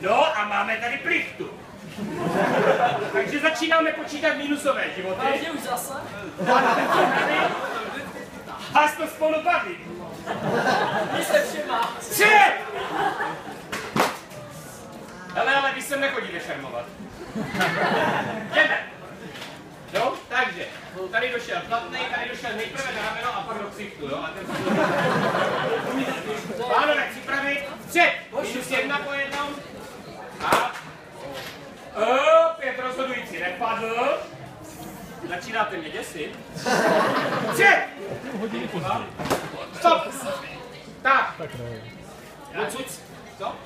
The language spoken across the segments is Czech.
No a máme tady plichtu. Takže začínáme počítat minusové životy. Takže už zase? Vás to spolu baví. Vy jste všema. 3! Hele, ale vy sem nechodíte šermovat. Jdeme. No, takže, tady došel platnej, tady došel nejprve na rameno a pak do ksichtu, jo? A ten pánové, připravit, vpřed, -1 po jednom. A opět rozhodující, nepadl. Začínáte mě děsit. Vpřed! Stop! Tak. Odsud, co?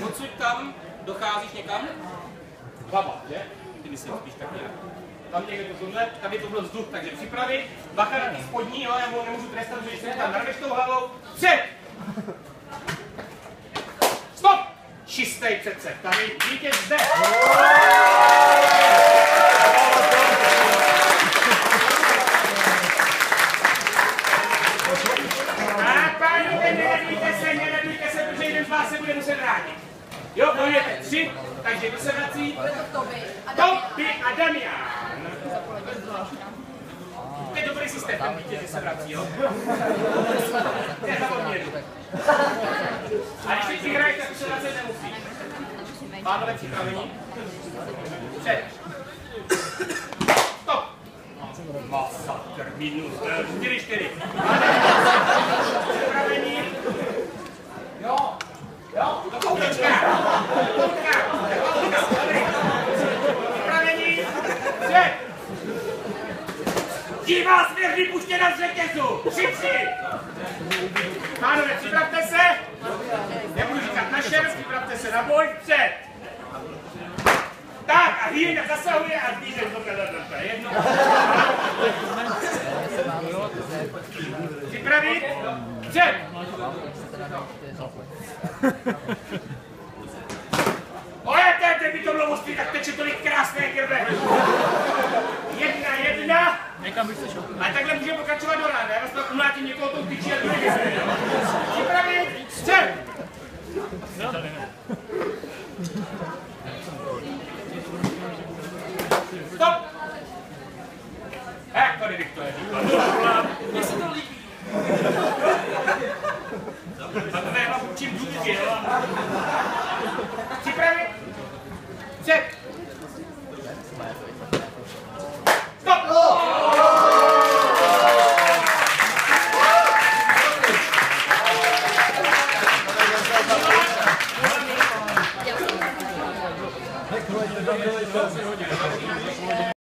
Odsud tam docházíš někam? Baba, že? Ty myslím spíš tak nějak. Tam někde to tohle, tam je to byl vzduch, takže připravit. Bacha na ty spodní, jo, já mu nemůžu trestat, že se tam narveš tou hlavou. Před! Stop! Čistej přece, tady vítěz zde. Tak, pánové, neradujte se, protože jeden z vás se bude muset vrátit. Jo, bojujete 3, takže kdo se vrací? Toby a Damian. To je dobrý systém, ten vítěz, že se vrací, jo? To je za odměnu. A když teď vyhrají, tak už se vracet nemusí. Pánové, připravení? Před. Stop. Masakr, minus 4. Připravení? Jo. Jo, do koutečka. Připravení? Před. Dívá svěřný puštěna z řetězu. 3. Pánové, připravte se. Nebudu říkat na šer, připravte se na boj. Před. Tak a Hýrka zasahuje a Dýřek to je jedno. Připravit? Před. Ojete, kdyby to bylo úspěch, tak teče tolik krásné krve. 1. Někam bych se šel. Ale takhle můžeme pokračovat do rána. Já vás pak umlátím někoho tou tyčí a druhé věci. Připravit? Před. Stop! Jak tady bych to je říkal? Mně se to líbí. Tak já vám učím důvody, jo? Připravit? Před! Stop!